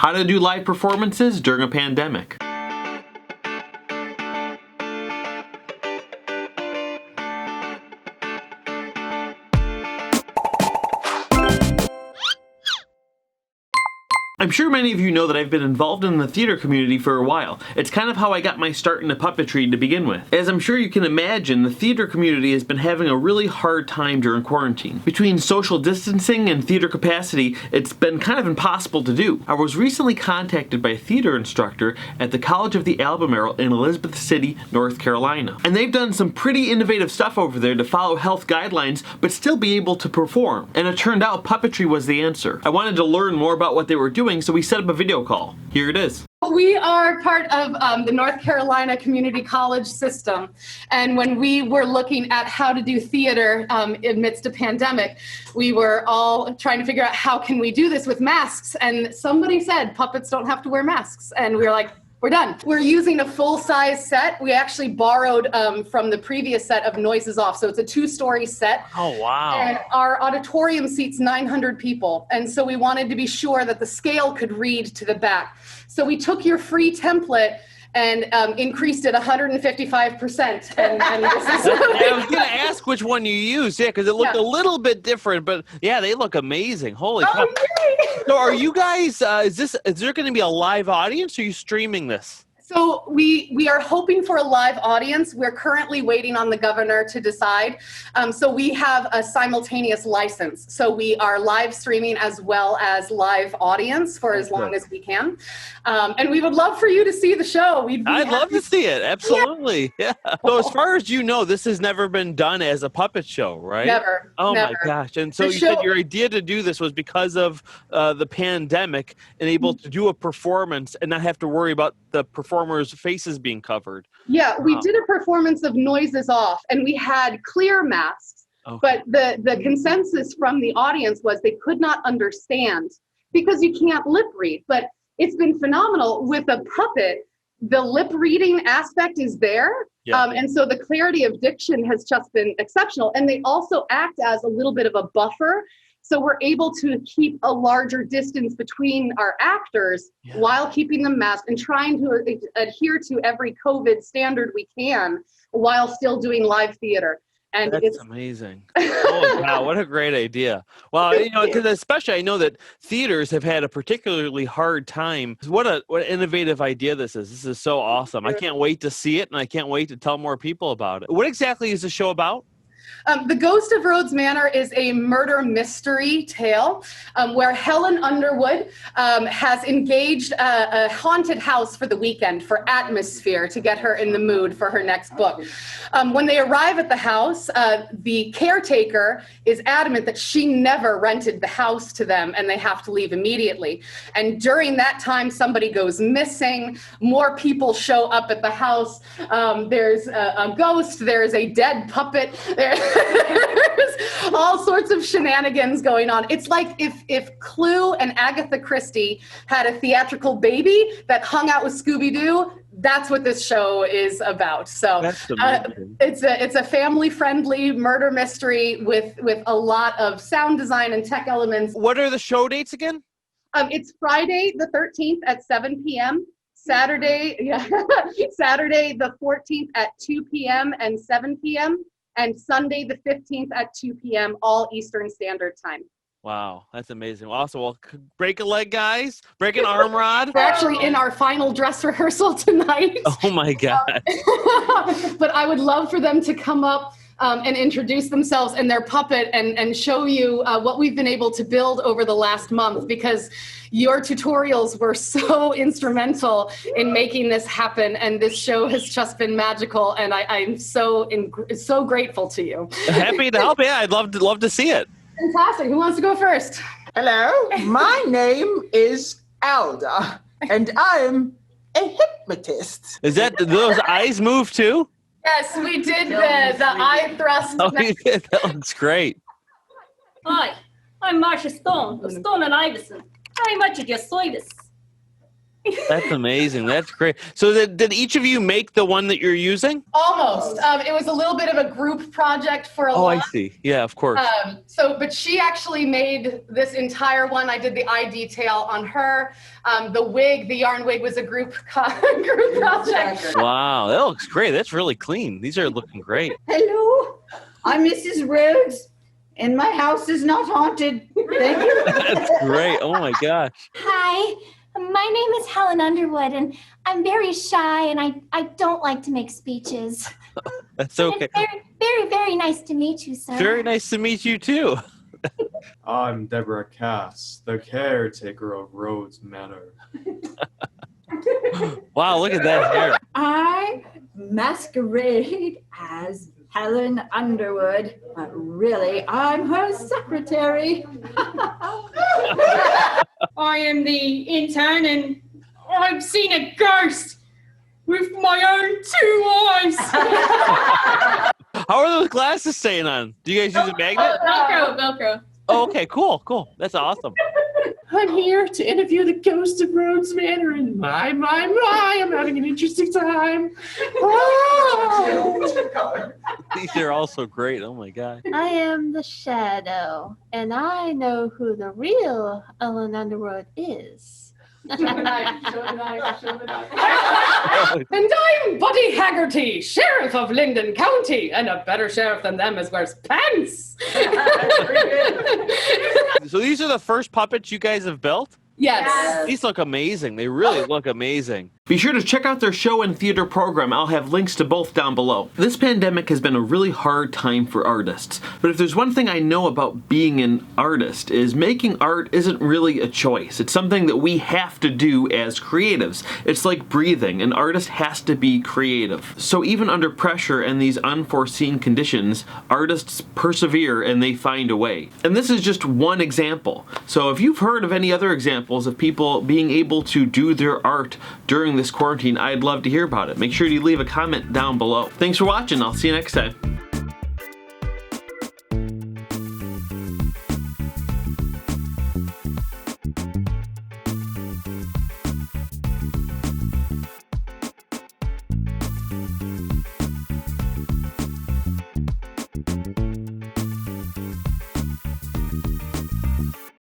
How to do live performances during a pandemic. I'm sure many of you know that I've been involved in the theater community for a while. It's kind of how I got my start into puppetry to begin with. As I'm sure you can imagine, the theater community has been having a really hard time during quarantine. Between social distancing and theater capacity, it's been kind of impossible to do. I was recently contacted by a theater instructor at the College of the Albemarle in Elizabeth City, North Carolina. And they've done some pretty innovative stuff over there to follow health guidelines, but still be able to perform. And it turned out puppetry was the answer. I wanted to learn more about what they were doing, so we set up a video call. Here it is. We are part of the North Carolina Community College system, and when we were looking at how to do theater amidst a pandemic, we were all trying to figure out how can we do this with masks, and somebody said puppets don't have to wear masks, and we were like, we're done. We're using a full-size set. We actually borrowed from the previous set of Noises Off, so it's a 2-story set. Oh, wow. And our auditorium seats 900 people, and so we wanted to be sure that the scale could read to the back. So we took your free template and increased it 155%. And this is I was going to ask which one you used, because it looked a little bit different, but yeah, they look amazing. Holy cow. Yay! So are you guys, is there going to be a live audience, or are you streaming this? So we are hoping for a live audience. We're currently waiting on the governor to decide. So we have a simultaneous license. So we are live streaming as well as live audience for as long as we can. And we would love for you to see the show. I'd love to see it. Absolutely. Yeah. So as far as you know, this has never been done as a puppet show, right? Never. Oh never. My gosh. And so you said your idea to do this was because of the pandemic and able to do a performance and not have to worry about the performers' faces being covered. Yeah, we did a performance of Noises Off, and we had clear masks, but the consensus from the audience was they could not understand because you can't lip read. But it's been phenomenal with a puppet. The lip reading aspect is there. And so the clarity of diction has just been exceptional. And they also act as a little bit of a buffer. So we're able to keep a larger distance between our actors while keeping them masked and trying to adhere to every COVID standard we can while still doing live theater. And it's amazing. Oh, wow, what a great idea. Well, because especially I know that theaters have had a particularly hard time. What an innovative idea this is. This is so awesome. I can't wait to see it, and I can't wait to tell more people about it. What exactly is the show about? The Ghost of Rhodes Manor is a murder mystery tale where Helen Underwood has engaged a haunted house for the weekend for atmosphere to get her in the mood for her next book. When they arrive at the house, the caretaker is adamant that she never rented the house to them and they have to leave immediately. And during that time, somebody goes missing. More people show up at the house. There's a ghost. There's a dead puppet. There's all sorts of shenanigans going on. It's like if Clue and Agatha Christie had a theatrical baby that hung out with Scooby-Doo, that's what this show is about. So it's a family-friendly murder mystery with a lot of sound design and tech elements. What are the show dates again? It's Friday the 13th at 7 p.m. Saturday the 14th at 2 p.m. and 7 p.m. and Sunday the 15th at 2 p.m., all Eastern Standard Time. Wow, that's amazing. Also, well, break a leg, guys. Break an arm rod. We're actually in our final dress rehearsal tonight. Oh, my God. But I would love for them to come up and introduce themselves and their puppet and show you what we've been able to build over the last month, because your tutorials were so instrumental in making this happen, and this show has just been magical, and I'm so grateful to you. Happy to help. Yeah, I'd love to see it. Fantastic. Who wants to go first? Hello, my name is Alda, and I'm a hypnotist. Is that those eyes move too? Yes, we did the eye thrust. Oh, you did. That looks great. Hi, I'm Marcia Stone of Stone and Iverson. Very much at your service. That's amazing. That's great. So did each of you make the one that you're using? Almost. It was a little bit of a group project for a Oh, lot. I see. Yeah, of course. But she actually made this entire one. I did the eye detail on her. The yarn wig was a group project. Wow, that looks great. That's really clean. These are looking great. Hello, I'm Mrs. Rhodes, and my house is not haunted. Thank you. That's great. Oh my gosh. Hi, my name is Helen Underwood, and I'm very shy, and I don't like to make speeches. That's okay. It's very, very, very nice to meet you, sir. Very nice to meet you too. I'm Deborah Cass, the caretaker of Rhodes Manor. Wow, look at that hair. I masquerade as Helen Underwood, but really I'm her secretary. I am the intern, and I've seen a ghost with my own 2 eyes. How are those glasses staying on? Do you guys use a magnet? Velcro. Oh, okay, cool. That's awesome. I'm here to interview the Ghost of Rhodes Manor, and my, I'm having an interesting time. Oh. These are also great. Oh my god. I am the Shadow, and I know who the real Ellen Underwood is. And I'm Buddy Haggerty, Sheriff of Linden County, and a better sheriff than them is wears pants. So these are the first puppets you guys have built? Yes. These look amazing. They really look amazing. Be sure to check out their show and theater program. I'll have links to both down below. This pandemic has been a really hard time for artists, but if there's one thing I know about being an artist is making art isn't really a choice. It's something that we have to do as creatives. It's like breathing. An artist has to be creative. So even under pressure and these unforeseen conditions, artists persevere and they find a way. And this is just one example. So if you've heard of any other examples of people being able to do their art during this quarantine, I'd love to hear about it. Make sure you leave a comment down below. Thanks for watching. I'll see you next time.